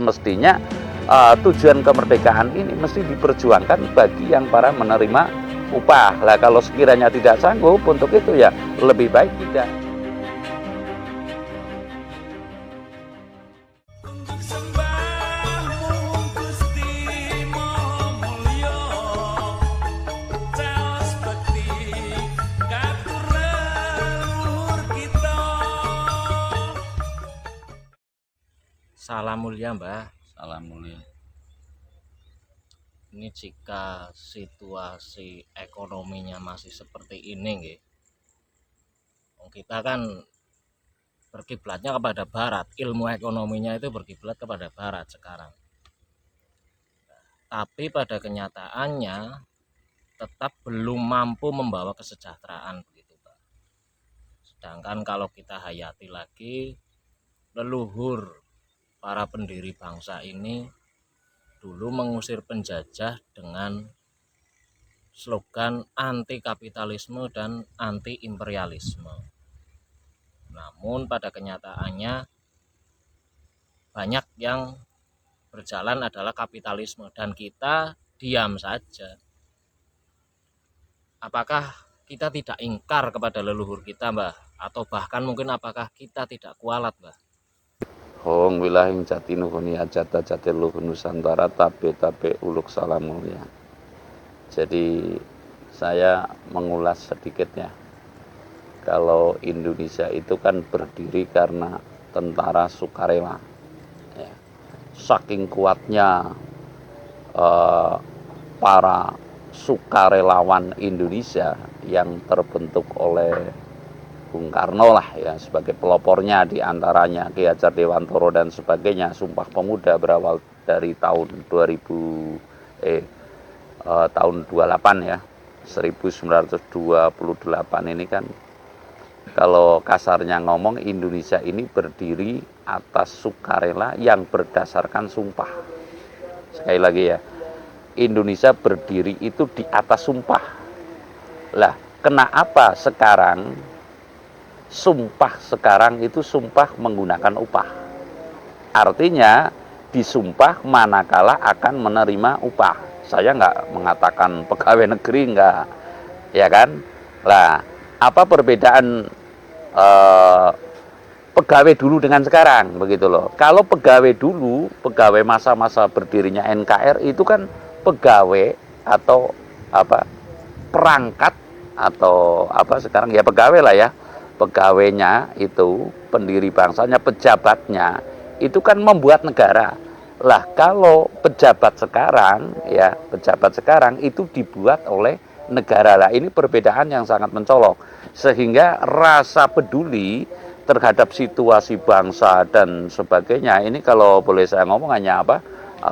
semestinya tujuan kemerdekaan ini mesti diperjuangkan bagi yang para menerima upah. Lah kalau sekiranya tidak sanggup untuk itu, ya lebih baik tidak. Salam mulia, Mbah. Salam mulia. Ini jika situasi ekonominya masih seperti ini, nggih. Kita kan berkiblatnya kepada barat, ilmu ekonominya itu berkiblat kepada barat sekarang. Tapi pada kenyataannya tetap belum mampu membawa kesejahteraan begitu, Pak. Sedangkan kalau kita hayati lagi, leluhur para pendiri bangsa ini dulu mengusir penjajah dengan slogan anti kapitalisme dan anti imperialisme. Namun pada kenyataannya banyak yang berjalan adalah kapitalisme dan kita diam saja. Apakah kita tidak ingkar kepada leluhur kita, Mbah? Atau bahkan mungkin apakah kita tidak kualat, Mbah? Hong wilahing jati nuhuni ajata jati luhun nusantara tabe uluk salam mulia. Jadi saya mengulas sedikit ya. Kalau Indonesia itu kan berdiri karena tentara sukarela. Ya. Saking kuatnya para sukarelawan Indonesia yang terbentuk oleh Bung Karno lah ya sebagai pelopornya, diantaranya Ki Hajar Dewantoro dan sebagainya. Sumpah Pemuda berawal dari tahun 28 ya, 1928 ini kan, kalau kasarnya ngomong, Indonesia ini berdiri atas sukarela yang berdasarkan sumpah. Sekali lagi ya, Indonesia berdiri itu di atas sumpah. Lah, kenapa sekarang sumpah sekarang itu sumpah menggunakan upah? Artinya disumpah manakala akan menerima upah. Saya nggak mengatakan pegawai negeri, nggak, ya kan? Lah, apa perbedaan pegawai dulu dengan sekarang, begitu loh. Kalau pegawai dulu, pegawai masa-masa berdirinya NKRI itu kan pegawai atau apa, perangkat atau apa, sekarang ya pegawai lah ya. Pegawainya itu, pendiri bangsanya, pejabatnya itu kan membuat negara. Lah kalau pejabat sekarang ya, pejabat sekarang itu dibuat oleh negara. Lah ini perbedaan yang sangat mencolok, sehingga rasa peduli terhadap situasi bangsa dan sebagainya ini, kalau boleh saya ngomong, hanya apa,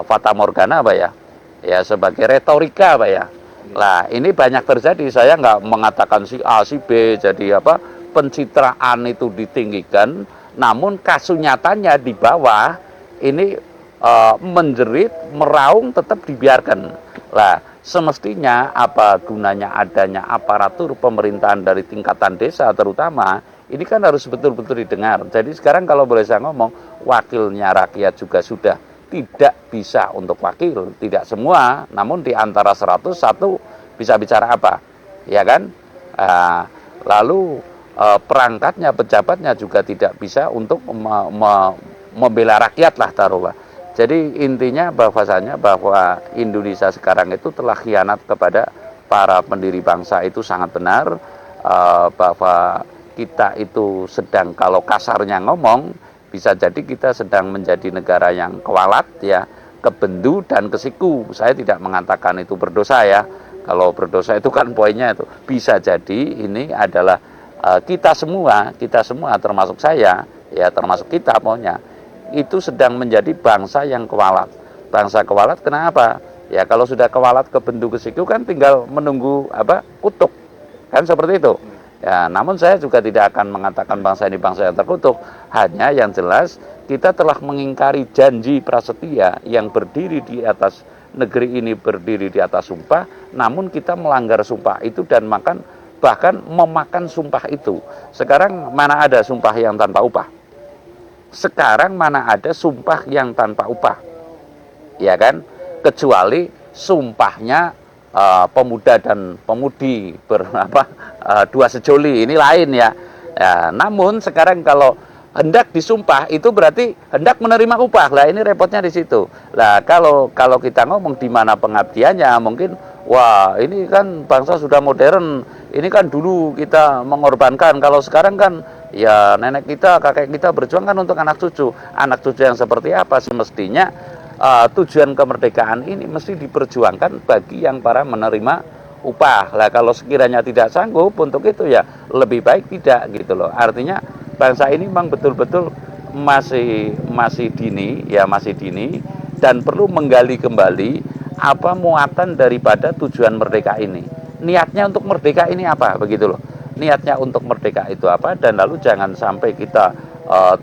fata morgana apa ya, ya sebagai retorika apa ya. Lah ini banyak terjadi. Saya nggak mengatakan si A si B jadi apa, pencitraan itu ditinggikan, namun kasus nyatanya di bawah ini menjerit, meraung, tetap dibiarkan. Lah semestinya apa gunanya adanya aparatur pemerintahan dari tingkatan desa terutama, ini kan harus betul-betul didengar. Jadi sekarang kalau boleh saya ngomong, wakilnya rakyat juga sudah tidak bisa untuk wakil, tidak semua, namun di antara 100 satu bisa bicara apa, ya kan? Lalu perangkatnya, pejabatnya juga tidak bisa untuk membela rakyat lah, taruhlah. Jadi intinya bahwasanya bahwa Indonesia sekarang itu telah khianat kepada para pendiri bangsa itu sangat benar, bahwa kita itu sedang, kalau kasarnya ngomong, bisa jadi kita sedang menjadi negara yang kewalat ya, kebendu dan kesiku. Saya tidak mengatakan itu berdosa ya. Kalau berdosa itu kan poinnya itu bisa jadi ini adalah kita semua termasuk saya ya, termasuk kita pokoknya itu sedang menjadi bangsa yang kewalat. Bangsa kewalat kenapa? Ya kalau sudah kewalat, kebendu, kesiku kan tinggal menunggu apa, kutuk. Kan seperti itu. Ya, namun saya juga tidak akan mengatakan bangsa ini bangsa yang terkutuk. Hanya yang jelas kita telah mengingkari janji prasetya yang berdiri di atas negeri ini, berdiri di atas sumpah, namun kita melanggar sumpah itu dan bahkan memakan sumpah itu. Sekarang mana ada sumpah yang tanpa upah? sekarang mana ada sumpah yang tanpa upah, ya kan? Kecuali sumpahnya pemuda dan pemudi dua sejoli, ini lain ya. Ya, namun sekarang kalau hendak disumpah itu berarti hendak menerima upah. Lah ini repotnya di situ. Lah kalau kita ngomong di mana pengabdiannya, mungkin wah ini kan bangsa sudah modern. Ini kan dulu kita mengorbankan. Kalau sekarang kan ya nenek kita, kakek kita berjuang kan untuk anak cucu. Anak cucu yang seperti apa semestinya tujuan kemerdekaan ini mesti diperjuangkan bagi yang para menerima upah. Lah kalau sekiranya tidak sanggup untuk itu ya lebih baik tidak gitu loh. Artinya bangsa ini memang betul-betul masih dini ya, masih dini dan perlu menggali kembali apa muatan daripada tujuan merdeka ini. Niatnya untuk merdeka ini apa begitu loh. Niatnya untuk merdeka itu apa, dan lalu jangan sampai kita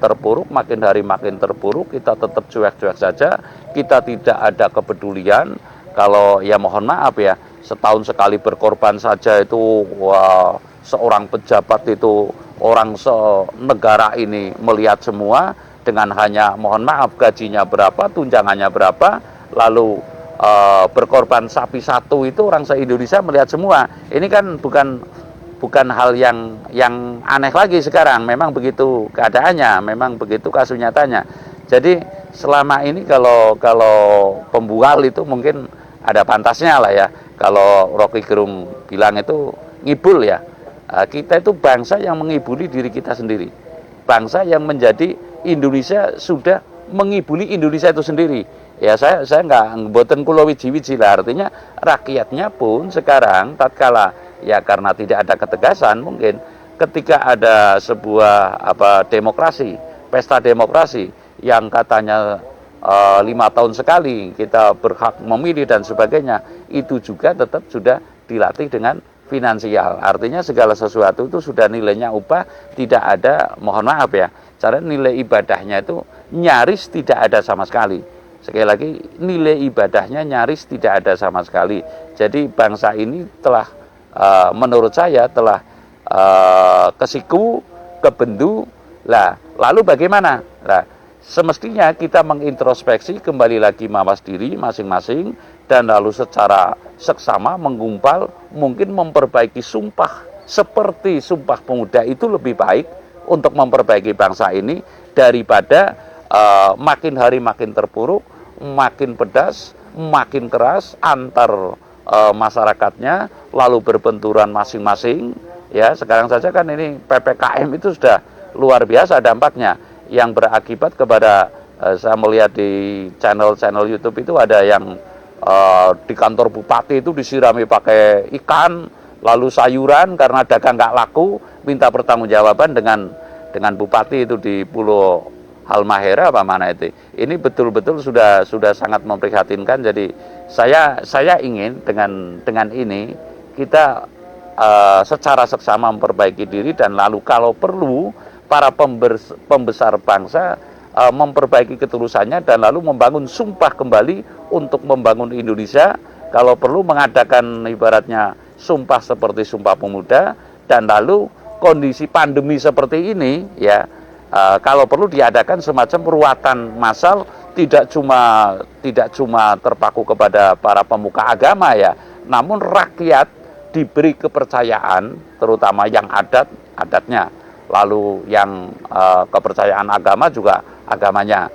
terpuruk, makin hari makin terpuruk, kita tetap cuek-cuek saja, kita tidak ada kepedulian. Kalau ya mohon maaf ya, setahun sekali berkorban saja itu wah, seorang pejabat itu, orang senegara ini melihat semua dengan hanya mohon maaf gajinya berapa, tunjangannya berapa, lalu berkorban sapi satu itu orang se-Indonesia melihat semua. Ini kan bukan hal yang aneh lagi sekarang, memang begitu keadaannya, memang begitu kasus nyatanya. Jadi selama ini kalau pembual itu mungkin ada pantasnya lah ya. Kalau Rocky Gerung bilang itu ngibul ya. Kita itu bangsa yang mengibuli diri kita sendiri. Bangsa yang menjadi Indonesia sudah mengibuli Indonesia itu sendiri. Ya saya nggak boten kula wiji-wiji lah, artinya rakyatnya pun sekarang tatkala ya karena tidak ada ketegasan, mungkin ketika ada sebuah demokrasi, pesta demokrasi yang katanya 5 tahun sekali kita berhak memilih dan sebagainya, itu juga tetap sudah dilatih dengan finansial. Artinya segala sesuatu itu sudah nilainya upah, tidak ada, mohon maaf ya, cara nilai ibadahnya itu nyaris tidak ada sama sekali. Sekali lagi, nilai ibadahnya nyaris tidak ada sama sekali. Jadi bangsa ini telah menurut saya telah kesiku, kebendu. Lah, lalu bagaimana? Lah, semestinya kita mengintrospeksi kembali lagi mawas diri masing-masing, dan lalu secara seksama menggumpal, mungkin memperbaiki sumpah seperti Sumpah Pemuda itu lebih baik untuk memperbaiki bangsa ini daripada makin hari makin terpuruk, makin pedas, makin keras antar masyarakatnya, lalu berbenturan masing-masing. Ya, sekarang saja kan ini PPKM itu sudah luar biasa dampaknya, yang berakibat kepada saya melihat di channel YouTube itu ada yang di kantor bupati itu disirami pakai ikan, lalu sayuran karena dagang nggak laku, minta pertanggungjawaban dengan bupati itu di Pulau Halmahera apa mana itu. Ini betul-betul sudah sangat memprihatinkan. Jadi saya ingin dengan ini kita secara seksama memperbaiki diri, dan lalu kalau perlu para pembesar bangsa memperbaiki ketulusannya, dan lalu membangun sumpah kembali untuk membangun Indonesia. Kalau perlu mengadakan ibaratnya sumpah seperti Sumpah Pemuda, dan lalu kondisi pandemi seperti ini ya, kalau perlu diadakan semacam ruatan massal, tidak cuma terpaku kepada para pemuka agama ya, namun rakyat diberi kepercayaan, terutama yang adatnya, lalu yang kepercayaan agama juga agamanya,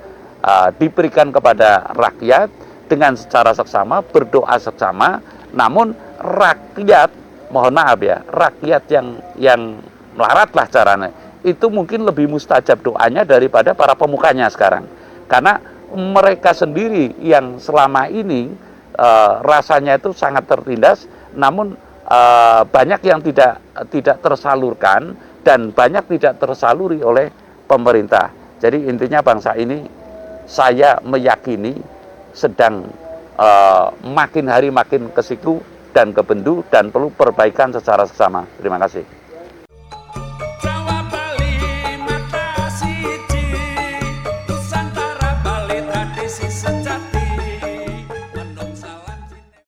diberikan kepada rakyat dengan secara seksama, berdoa seksama. Namun rakyat, mohon maaf ya, rakyat yang melarat lah caranya, itu mungkin lebih mustajab doanya daripada para pemukanya sekarang, karena mereka sendiri yang selama ini rasanya itu sangat tertindas, namun banyak yang tidak tersalurkan, dan banyak tidak tersaluri oleh pemerintah. Jadi intinya bangsa ini saya meyakini sedang makin hari makin kesiku dan kebendu, dan perlu perbaikan secara seksama. Terima kasih.